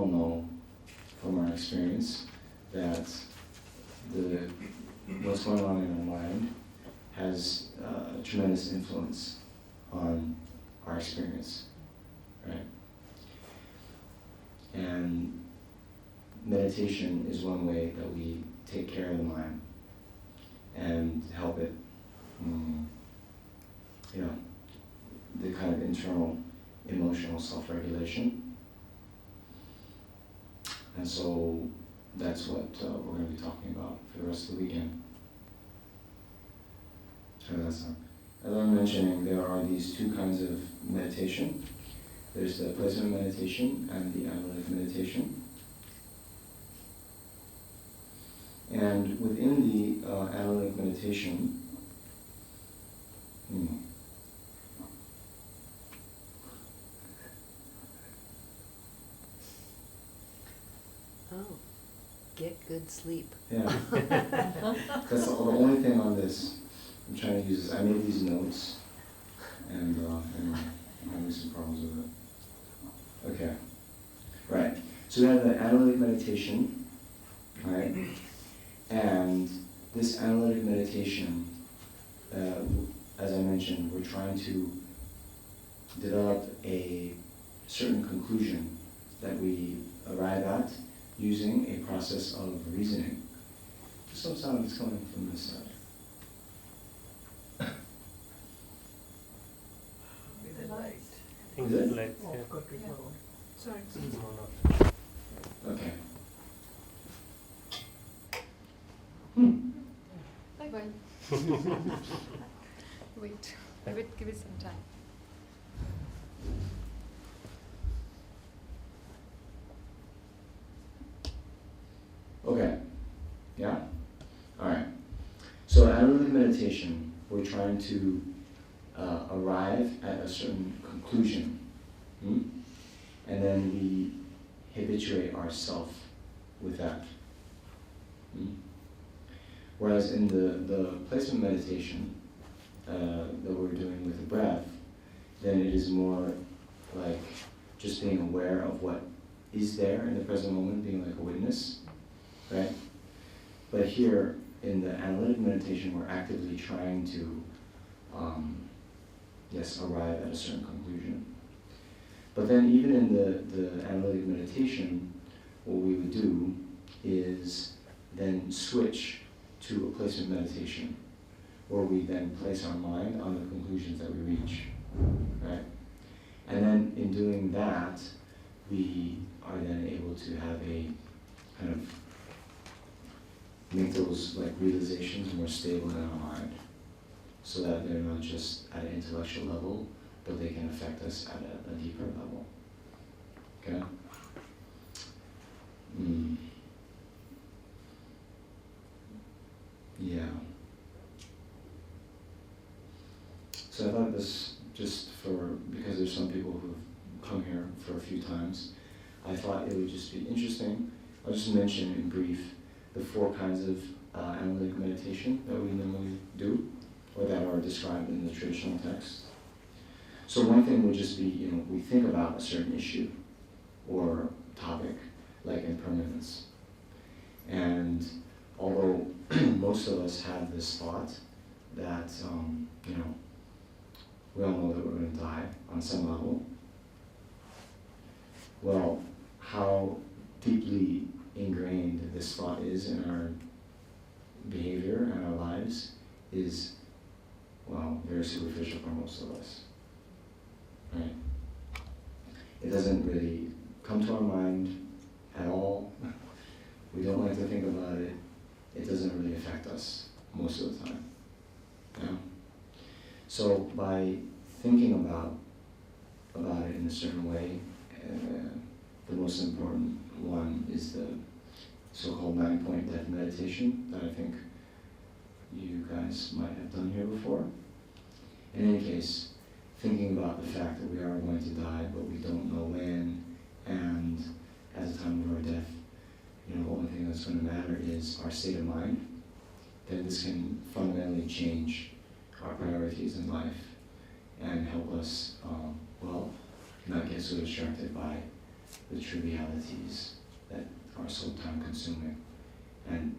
all know from our experience that what's going on in our mind has a tremendous influence on our experience, right? And meditation is one way that we take care of the mind and help it, the kind of internal emotional self-regulation. And so that's what we're going to be talking about for the rest of the weekend. How does that sound? As I'm mentioning, there are these two kinds of meditation. There's the placement meditation and the analytic meditation. And within the analytic meditation, Get good sleep. Yeah. That's the only thing on this I'm trying to use is I made these notes and anyway, I'm having some problems with it. Okay. Right. So we have the analytic meditation, right? And this analytic meditation, as I mentioned, we're trying to develop a certain conclusion that we arrive at using a process of reasoning. Some sound is coming from this side. The light. Is it? Light, Oh, yeah. got it. Sorry. Okay. Bye bye. Wait, give it some time. Okay. Yeah? Alright. So analytic meditation, we're trying to arrive at a certain conclusion. And then we habituate ourselves with that. Whereas in the placement meditation that we're doing with the breath, then it is more like just being aware of what is there in the present moment, being like a witness, right? But here in the analytic meditation, we're actively trying to, arrive at a certain conclusion. But then even in the analytic meditation, what we would do is then switch to a placement meditation, where we then place our mind on the conclusions that we reach, right? And then in doing that, we are then able to have a kind of make those like realizations more stable in our mind, so that they're not just at an intellectual level, but they can affect us at a deeper level. Okay? Yeah. So I thought this, because there's some people who've come here for a few times, I thought it would just be interesting. I'll just mention in brief the 4 kinds of analytic meditation that we normally do, or that are described in the traditional text. So one thing would just be, we think about a certain issue or topic, like impermanence. And although most of us have this thought that, we all know that we're going to die on some level, well, how deeply ingrained this thought is in our behavior and our lives is, very superficial for most of us, right? It doesn't really come to our mind at all. We don't like to think about it. It doesn't really affect us most of the time. Yeah? So by thinking about it in a certain way, the most important one is the so-called 9-point death meditation that I think you guys might have done here before. In any case, thinking about the fact that we are going to die, but we don't know when, and at the time of our death, the only thing that's going to matter is our state of mind, then this can fundamentally change our priorities in life and help us, not get so distracted by the trivialities that are so time consuming and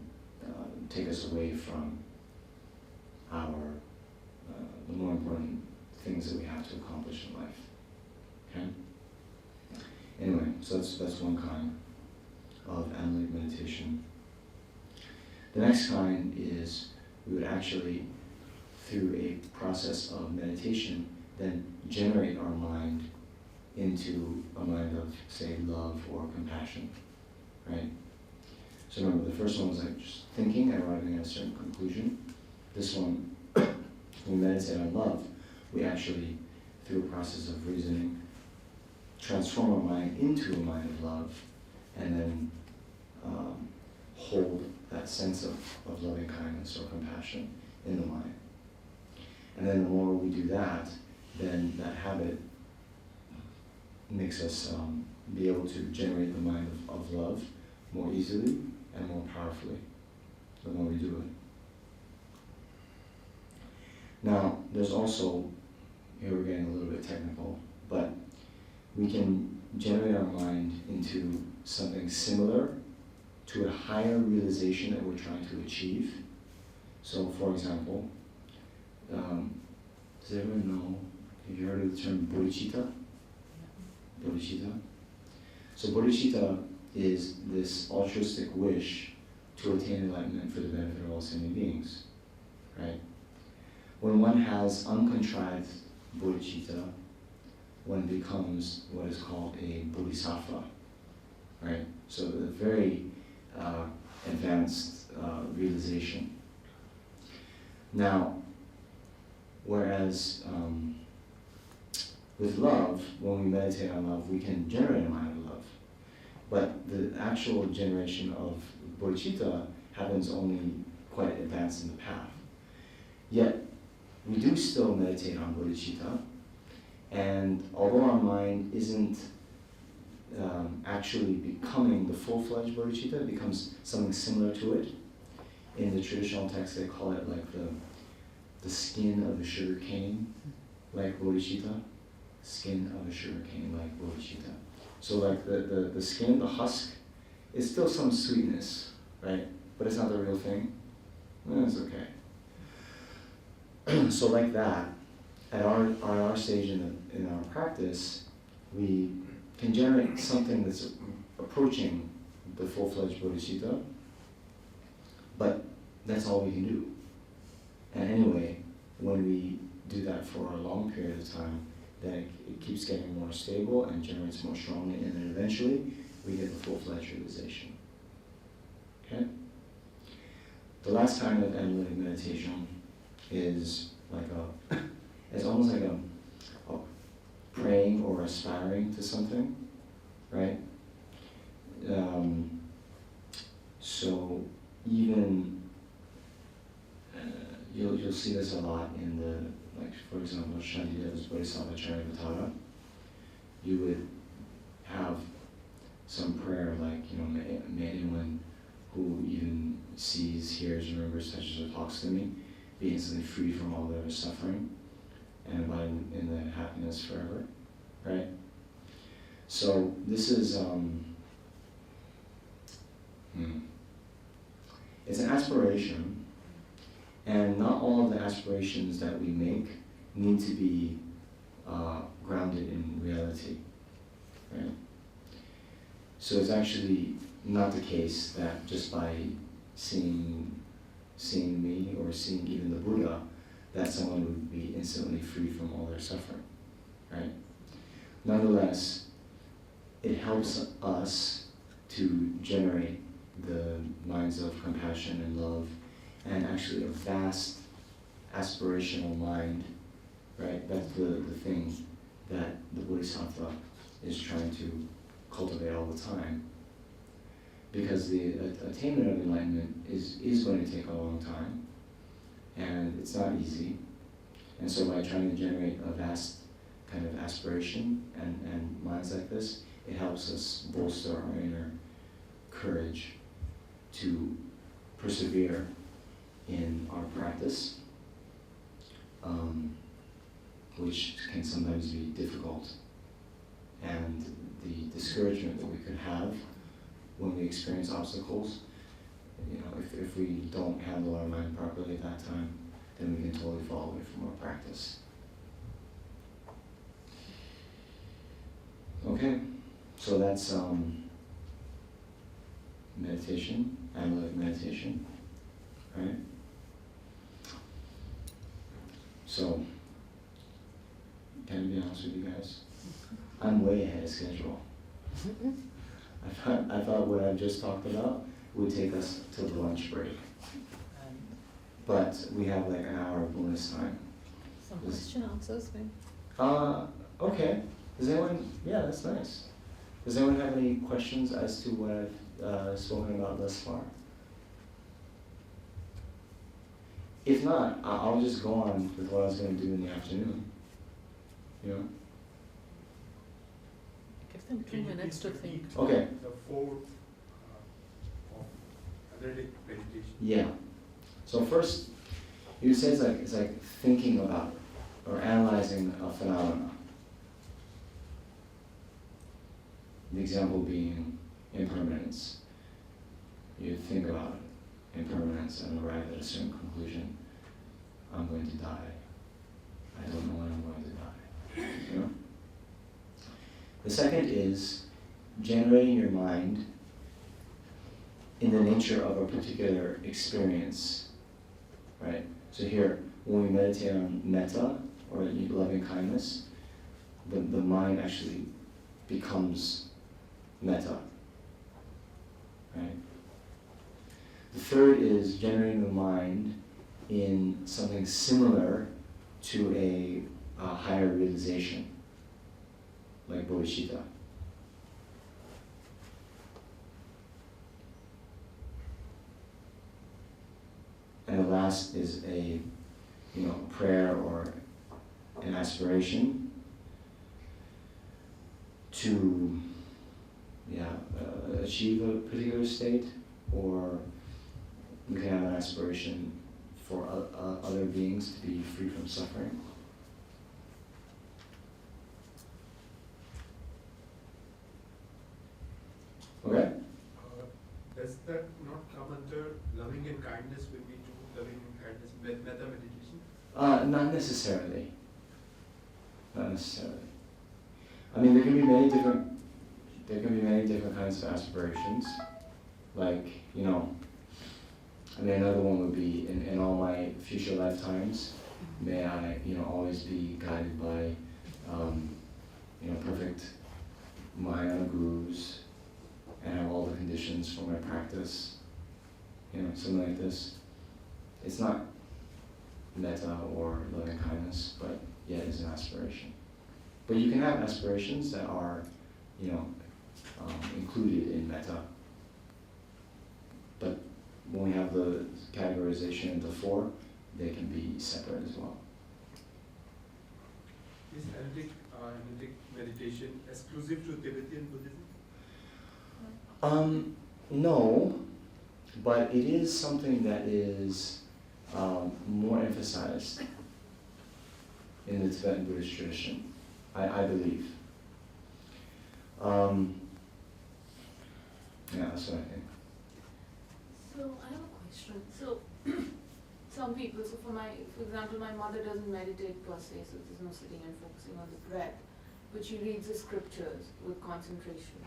take us away from the more important things that we have to accomplish in life. Okay? Anyway, so that's one kind of analytic meditation. The next kind is we would actually, through a process of meditation, then generate our mind into a mind of, say, love or compassion, right? So remember, the first one was like just thinking and arriving at a certain conclusion. This one, when we meditate on love, we actually, through a process of reasoning, transform our mind into a mind of love, and then hold that sense of loving kindness or compassion in the mind. And then the more we do that, then that habit makes us be able to generate the mind of love more easily and more powerfully the more we do it. Now, there's also, here we're getting a little bit technical, but we can generate our mind into something similar to a higher realization that we're trying to achieve. So, for example, does everyone know, have you heard of the term bodhicitta? Bodhicitta? So bodhicitta is this altruistic wish to attain enlightenment for the benefit of all sentient beings, right? When one has uncontrived bodhicitta, one becomes what is called a bodhisattva, right? So a very advanced realization. Now, whereas with love, when we meditate on love, we can generate a mind of love. But the actual generation of bodhicitta happens only quite advanced in the path. Yet, we do still meditate on bodhicitta, and although our mind isn't actually becoming the full-fledged bodhicitta, it becomes something similar to it. In the traditional text, they call it like the skin of a sugar cane, like bodhicitta. Skin of a sugar cane, like bodhicitta. So like the skin, the husk, is still some sweetness, right? But it's not the real thing. Well, it's okay. So like that, at our stage in our practice, we can generate something that's approaching the full-fledged bodhicitta, but that's all we can do. And anyway, when we do that for a long period of time, then it keeps getting more stable and generates more strongly, and then eventually we get the full-fledged realization. Okay? The last kind of analytic meditation is like it's almost like a praying or aspiring to something, right? So even you'll see this a lot in the, like for example, Shantideva's Bodhisattva Charyavatara. You would have some prayer like, may anyone who even sees, hears, remembers, touches, or talks to me be instantly free from all their suffering and abide in the happiness forever, right? So this is, it's an aspiration, and not all of the aspirations that we make need to be grounded in reality, right? So it's actually not the case that just by seeing me or seeing even the Buddha, that someone would be instantly free from all their suffering, right? Nonetheless, it helps us to generate the minds of compassion and love, and actually a vast aspirational mind, right? That's the thing that the Bodhisattva is trying to cultivate all the time. Because the attainment of enlightenment is going to take a long time, and it's not easy. And so by trying to generate a vast kind of aspiration and minds like this, it helps us bolster our inner courage to persevere in our practice, which can sometimes be difficult. and the discouragement that we could have when we experience obstacles. You know, if we don't handle our mind properly at that time, then we can totally fall away from our practice. Okay, so that's meditation, analytic meditation, right? So, can I be honest with you guys? I'm way ahead of schedule. I thought what I've just talked about would take us till the lunch break. But we have like an hour of bonus time. Some question answers, maybe? Okay. Does anyone, yeah, that's nice. Does anyone have any questions as to what I've spoken about thus far? If not, I'll just go on with what I was going to do in the afternoon. You know? Give them 2 minutes to think. Okay. The 4 of analytic meditation. Yeah. So first, you say it's like thinking about or analyzing a phenomenon. The example being impermanence. You think about impermanence and arrive at a certain conclusion. I'm going to die. I don't know when I'm going to die. You know? The second is generating your mind in the nature of a particular experience, right? So here, when we meditate on metta, or loving kindness, the mind actually becomes metta, right? The third is generating the mind in something similar to a higher realization, like bodhicitta. And the last is a, prayer or an aspiration to, achieve a particular state, or we can have an aspiration for other beings to be free from suffering. Okay? Does that not come under loving and kindness when we do loving and kindness metta meditation? Not necessarily. Not necessarily. I mean, there can be many different kinds of aspirations. Like, another one would be in all my future lifetimes, may I, always be guided by, perfect Mahayana gurus, and have all the conditions for my practice, something like this. It's not metta or loving kindness, but yeah, it is an aspiration. But you can have aspirations that are, included in metta. But when we have the categorization into 4, they can be separate as well. Is analytic meditation exclusive to Tibetan Buddhism? No, but it is something that is more emphasized in the Tibetan Buddhist tradition, I believe. Yeah, that's what I think. So I have a question. So some people, for example, my mother doesn't meditate per se, so there's no sitting and focusing on the breath, but she reads the scriptures with concentration.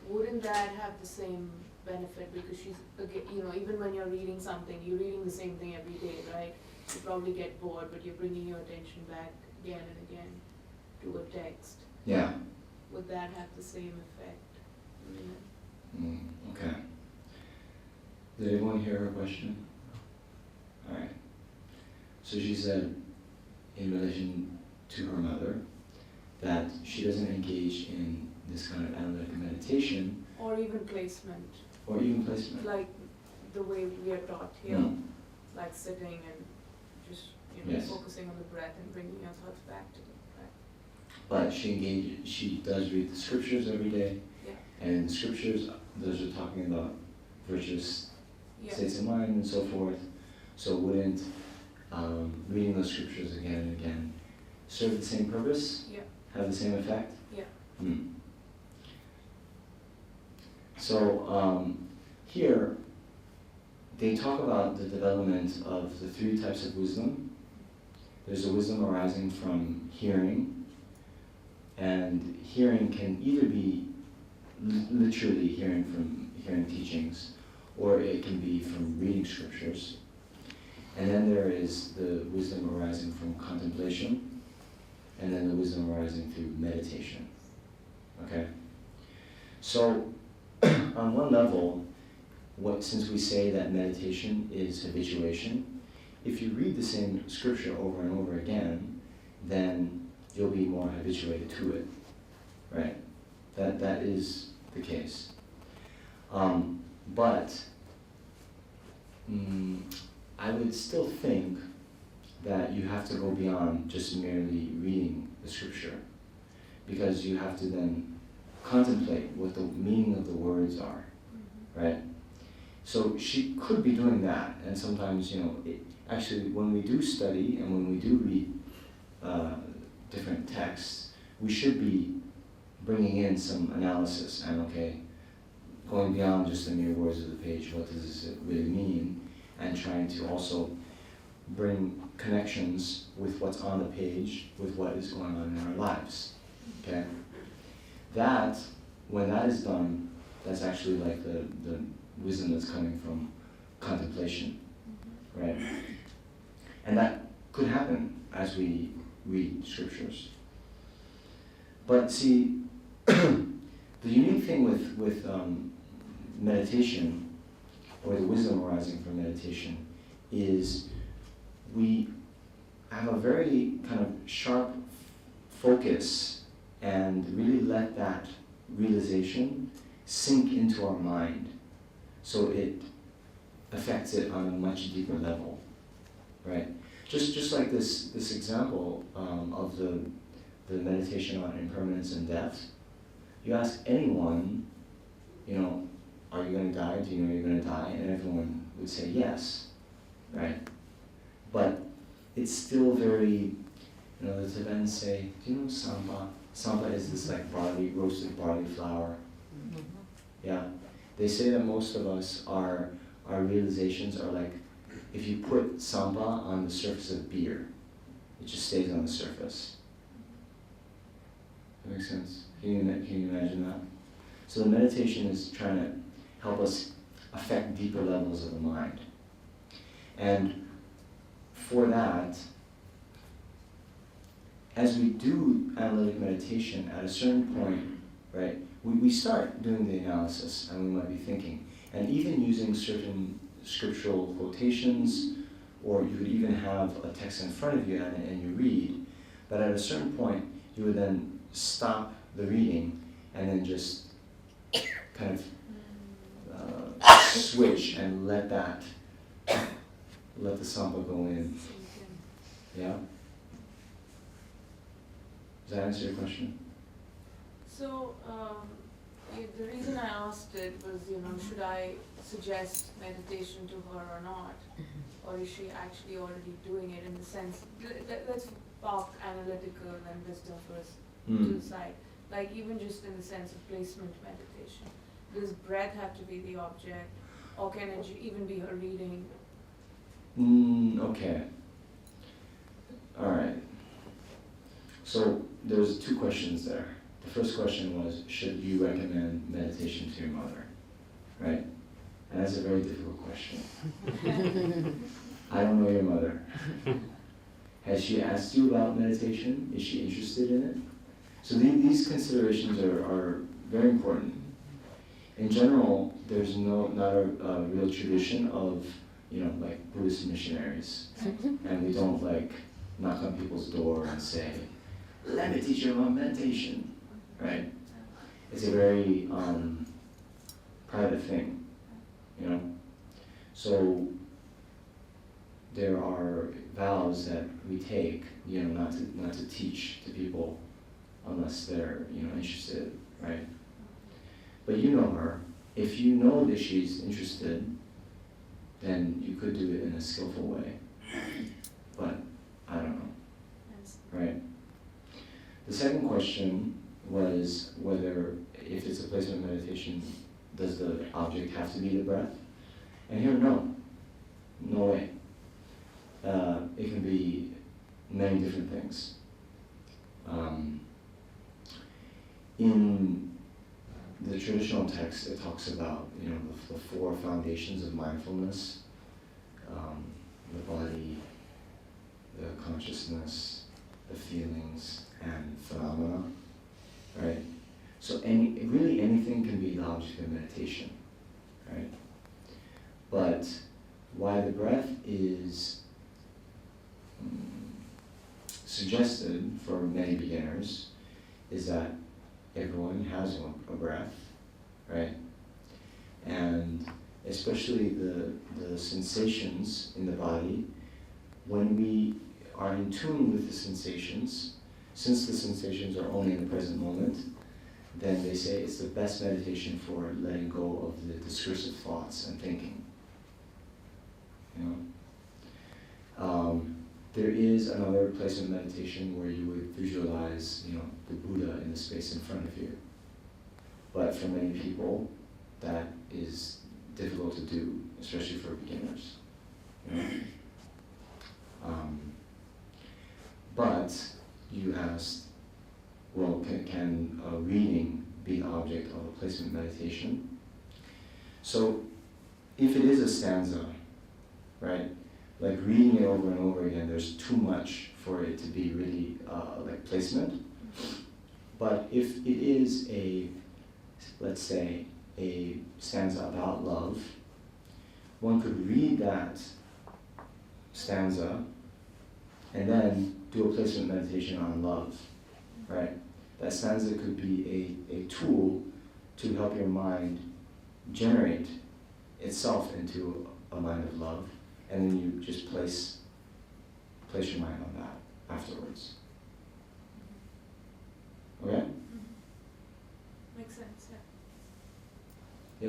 Wouldn't that have the same benefit? Because she's, even when you're reading something, you're reading the same thing every day, right? You probably get bored, but you're bringing your attention back again and again to a text. Yeah. Would that have the same effect? Okay. Did everyone hear her question? All right. So she said, in relation to her mother, that she doesn't engage in this kind of analytic meditation. Or even placement. Like the way we are taught here, like sitting and just Yes. focusing on the breath and bringing your thoughts back to the breath. But she does read the scriptures every day. Yeah. And in the scriptures, those are talking about virtuous Yeah. states of mind and so forth. So wouldn't reading those scriptures again and again serve the same purpose? Yeah. Have the same effect? Yeah. So here, they talk about the development of the 3 types of wisdom. There's a wisdom arising from hearing, and hearing can either be literally hearing teachings, or it can be from reading scriptures. And then there is the wisdom arising from contemplation, and then the wisdom arising through meditation. Okay? So, on one level, since we say that meditation is habituation, if you read the same scripture over and over again, then you'll be more habituated to it, right? That is the case. But I would still think that you have to go beyond just merely reading the scripture, because you have to then contemplate what the meaning of the words are, right? So she could be doing that, and sometimes, actually when we do study and when we do read different texts, we should be bringing in some analysis and, going beyond just the mere words of the page, what does it really mean, and trying to also bring connections with what's on the page, with what is going on in our lives, okay? That, when that is done, that's actually like the wisdom that's coming from contemplation, right? And that could happen as we read scriptures. But see, the unique thing with meditation, or the wisdom arising from meditation, is we have a very kind of sharp focus and really let that realization sink into our mind, so it affects it on a much deeper level, right? Just like this example of the meditation on impermanence and death. You ask anyone, are you going to die? Do you know you're going to die? And everyone would say yes, right? But it's still very, the Tibetans say, do you know sampa? Sampa is this like roasted barley flour. Yeah. They say that most of us, our realizations are like, if you put sampa on the surface of beer, it just stays on the surface. That makes sense? Can you imagine that? So the meditation is trying to help us affect deeper levels of the mind. And for that, as we do analytic meditation, at a certain point, right, we start doing the analysis, and we might be thinking, and even using certain scriptural quotations, or you could even have a text in front of you and you read, but at a certain point, you would then stop the reading and then just kind of switch and let the sampa go in. Yeah? Does that answer your question? So, the reason I asked it was, should I suggest meditation to her or not? Or is she actually already doing it, in the sense, let's park analytical and wisdom first to the side. Like even just in the sense of placement meditation. Does breath have to be the object, or can it even be her reading? Okay. All right. So there's 2 questions there. The first question was, should you recommend meditation to your mother? Right? And that's a very difficult question. I don't know your mother. Has she asked you about meditation? Is she interested in it? So these considerations are very important. In general, there's not a real tradition of, like Buddhist missionaries. And we don't knock on people's door and say, let me teach you about meditation, right? It's a very private thing, So there are vows that we take, not to teach to people unless they're, interested, right? But you know her. If you know that she's interested, then you could do it in a skillful way. But I don't know, right? The second question was whether, if it's a placement meditation, does the object have to be the breath? And here, no. No way. It can be many different things. In the traditional text, it talks about, the four foundations of mindfulness: the body, the consciousness, the feelings, and phenomena. Right? So really anything can be the object of meditation. Right? But why the breath is suggested for many beginners is that everyone has a breath, right? And especially the sensations in the body, when we are in tune with the sensations, since the sensations are only in the present moment, then they say it's the best meditation for letting go of the discursive thoughts and thinking. There is another placement meditation where you would visualize, the Buddha in the space in front of you. But for many people, that is difficult to do, especially for beginners. But you asked, well, can a reading be the object of a placement meditation? So, if it is a stanza, right? Like reading it over and over again, there's too much for it to be really like placement. But if it is let's say, a stanza about love, one could read that stanza and then do a placement meditation on love, right? That stanza could be a tool to help your mind generate itself into a mind of love. And then you just place your mind on that afterwards. Okay? Makes sense, yeah.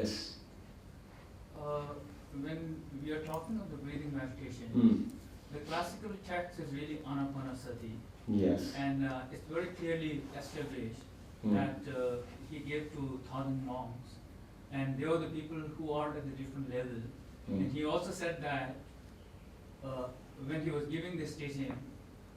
Yes. When we are talking of the breathing meditation, the classical text is really Anapanasati. Yes. And it's very clearly established that he gave to 1,000 monks. And they are the people who are at the different level. And he also said that when he was giving this teaching,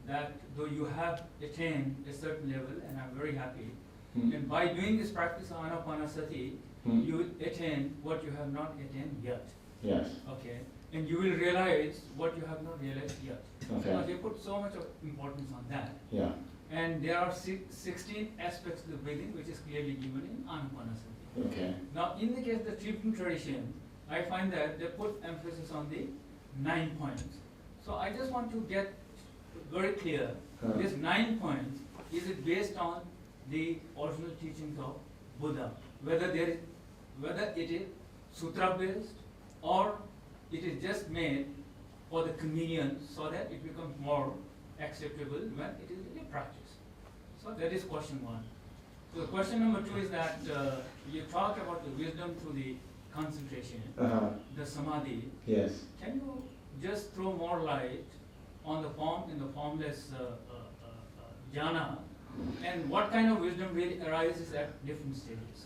that though you have attained a certain level, and I'm very happy, and by doing this practice of Anapanasati, you attain what you have not attained yet. Yes. Okay. And you will realize what you have not realized yet. Okay. So they put so much of importance on that. Yeah. And there are 16 aspects of the breathing which is clearly given in Anapanasati. Okay. Now, in the case of the Tibetan tradition, I find that they put emphasis on the 9 points. So I just want to get very clear, this 9 points, is it based on the original teachings of Buddha? Whether it is sutra based or it is just made for the convenience so that it becomes more acceptable when it is in practice. So that is question one. So the question number two is that you talk about the wisdom through the concentration, the samadhi. Yes. Can you just throw more light on the form in the formless jhana, and what kind of wisdom really arises at different stages?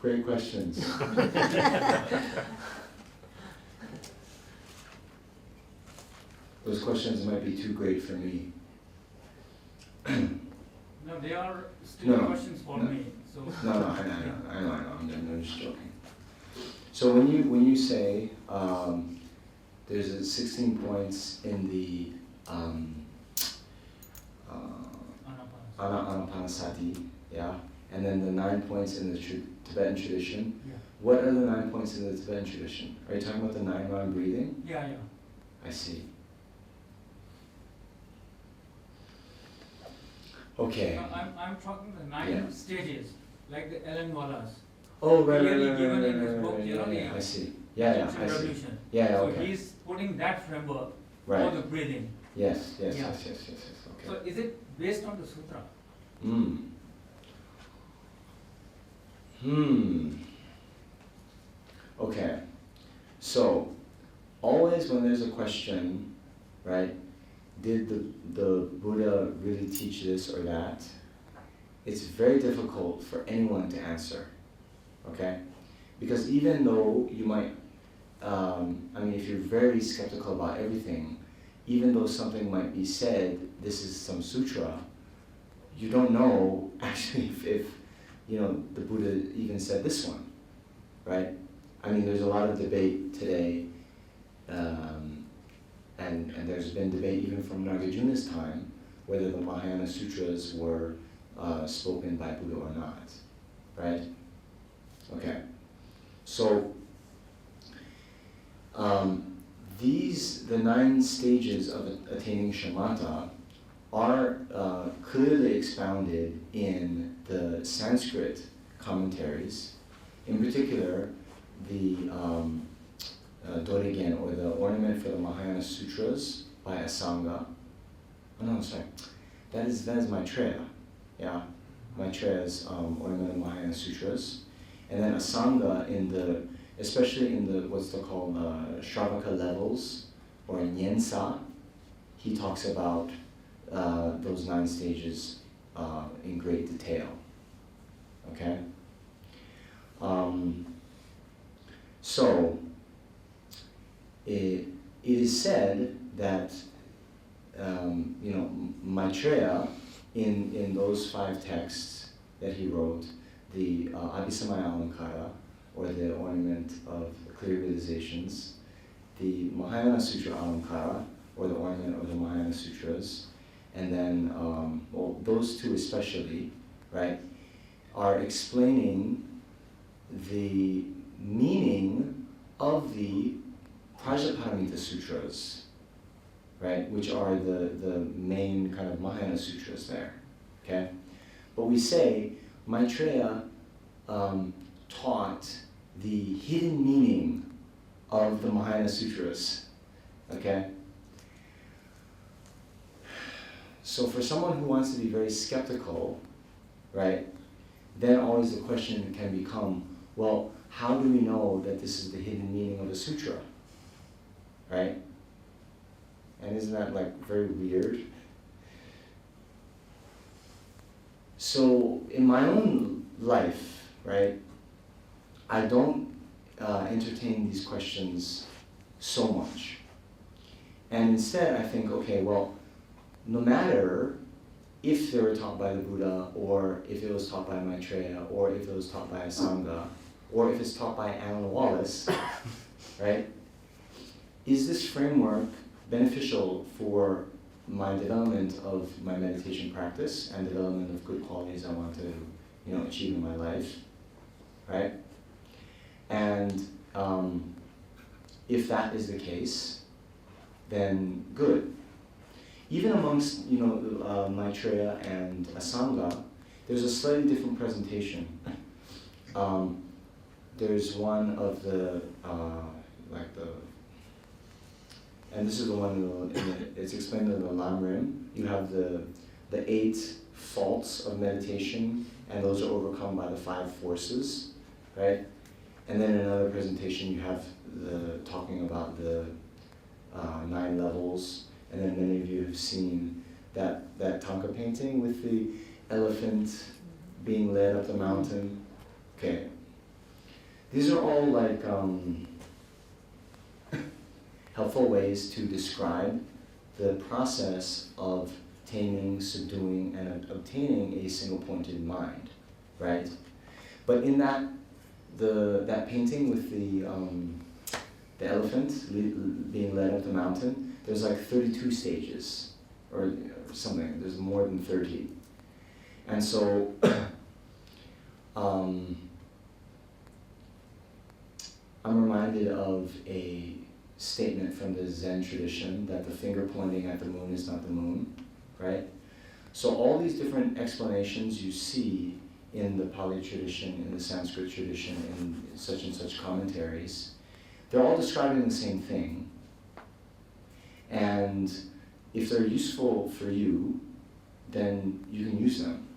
Great questions. Those questions might be too great for me. No, they are still No, questions for no. me. So No, I know. I'm just joking. So when you say there's 16 points in the Anapanasati, yeah, and then the 9 points in the Tibetan tradition. Yeah. What are the 9 points in the Tibetan tradition? Are you talking about the 9-round breathing? Yeah. I see. Okay. No, I'm talking the 9 stages, like the Ellen Wallace. Oh, right. Clearly given in his book, I see. Yeah, I see. Revolution. Yeah, So okay. he's putting that framework Right. for the breathing. Yes. Yeah. Okay. So is it based on the sutra? Okay. So, always when there's a question right? Did the Buddha really teach this or that? It's very difficult for anyone to answer, okay? Because even though you might, if you're very skeptical about everything, even though something might be said, this is some sutra, you don't know actually if the Buddha even said this one, right? There's a lot of debate today, and there's been debate even from Nagarjuna's time, whether the Mahayana Sutras were spoken by Buddha or not, right? Okay, so the 9 stages of attaining shamatha are clearly expounded in the Sanskrit commentaries, in particular the Dorigen, or the Ornament for the Mahayana Sutras by Asanga. Oh no, sorry, that is Maitreya. Yeah, Maitreya's Ornament of Mahayana Sutras, and then Asanga especially in the what's called Shravaka levels, or in Nyensa, he talks about those 9 stages in great detail. Okay. So it is said that Maitreya in those 5 texts that he wrote, the Abhisamaya Alankara, or the Ornament of Clear Realizations, the Mahayana Sutra Alankara, or the Ornament of the Mahayana Sutras, and then those 2 especially, right, are explaining the meaning of the Prajnaparamita Sutras, right, which are the main kind of Mahayana Sutras there, okay? But we say Maitreya taught the hidden meaning of the Mahayana Sutras, okay? So for someone who wants to be very skeptical, right, then always the question can become, well, how do we know that this is the hidden meaning of a sutra, right? And isn't that very weird? So in my own life, right, I don't entertain these questions so much. And instead I think, okay, well, no matter if they were taught by the Buddha, or if it was taught by Maitreya, or if it was taught by Asanga, or if it's taught by Alan Wallace, right? Is this framework beneficial for my development of my meditation practice and development of good qualities I want to, achieve in my life, right? And if that is the case, then good. Even amongst, Maitreya and Asanga, there's a slightly different presentation. There's one of and this is the one it's explained in the Lamrim. You have the 8 faults of meditation, and those are overcome by the 5 forces, right? And then in another presentation, you have talking about the 9 levels. And then many of you have seen that Thangka painting with the elephant being led up the mountain. Okay. These are all helpful ways to describe the process of taming, subduing, and obtaining a single-pointed mind, right? But in that painting with the elephant being led up the mountain, there's 32 stages, or something. There's more than 30. And so, I'm reminded of a statement from the Zen tradition that the finger pointing at the moon is not the moon, right? So all these different explanations you see in the Pali tradition, in the Sanskrit tradition, in such and such commentaries, they're all describing the same thing. And if they're useful for you, then you can use them.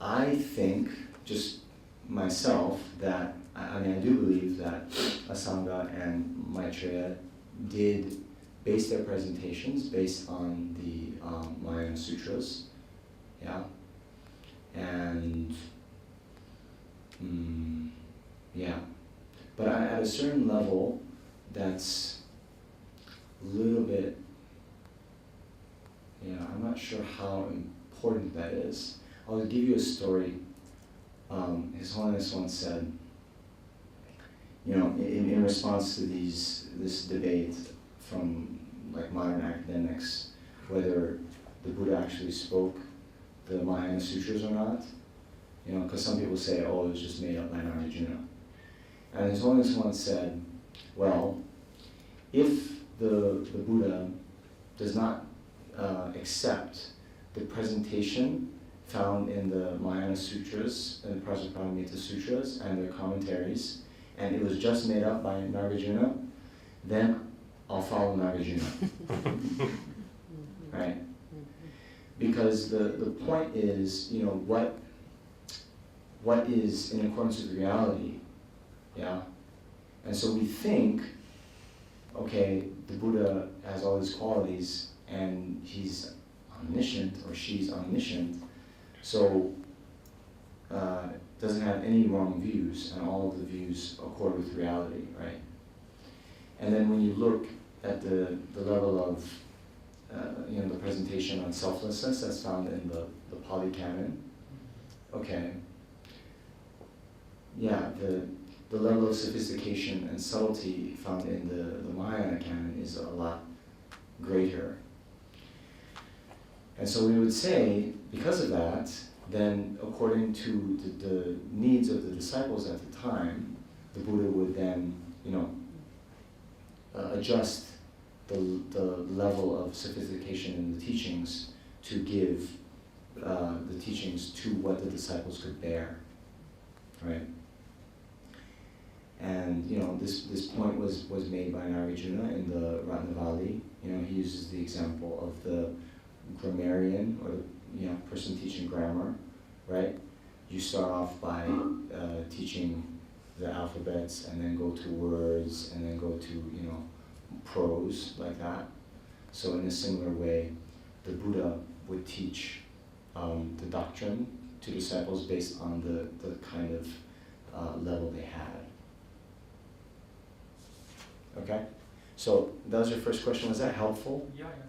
I think, just myself, that I mean, I do believe that Asanga and Maitreya did base their presentations based on the Mahayana Sutras, yeah, and yeah, but at a certain level, that's a little bit, yeah, I'm not sure how important that is. I'll give you a story. His Holiness once said, you know, in response to this debate from like modern academics, whether the Buddha actually spoke the Mahayana Sutras or not, you know, because some people say, oh, it was just made up by Nagarjuna. And His Holiness once said, well, if the Buddha does not accept the presentation found in the Mahayana Sutras and the Prajnaparamita Sutras and their commentaries, and it was just made up by Nagarjuna, then I'll follow Nagarjuna. Right? Because the point is, you know, what is in accordance with reality, yeah? And so we think, okay, the Buddha has all these qualities and he's omniscient or she's omniscient, so doesn't have any wrong views, and all of the views accord with reality, right? And then when you look at the level of you know, the presentation on selflessness that's found in the Pali Canon, okay, yeah, the level of sophistication and subtlety found in the Mahayana Canon is a lot greater. And so we would say, because of that, then according to the needs of the disciples at the time, the Buddha would then, you know, adjust the level of sophistication in the teachings to give the teachings to what the disciples could bear, right? And you know, this point was made by Nagarjuna in the Ratnavali. You know, he uses the example of the grammarian, or the, you know, person teaching grammar, right? You start off by teaching the alphabets, and then go to words, and then go to, you know, prose, like that. So in a similar way, the Buddha would teach the doctrine to disciples based on the kind of level they had. Okay? So that was your first question. Was that helpful? Yeah, yeah.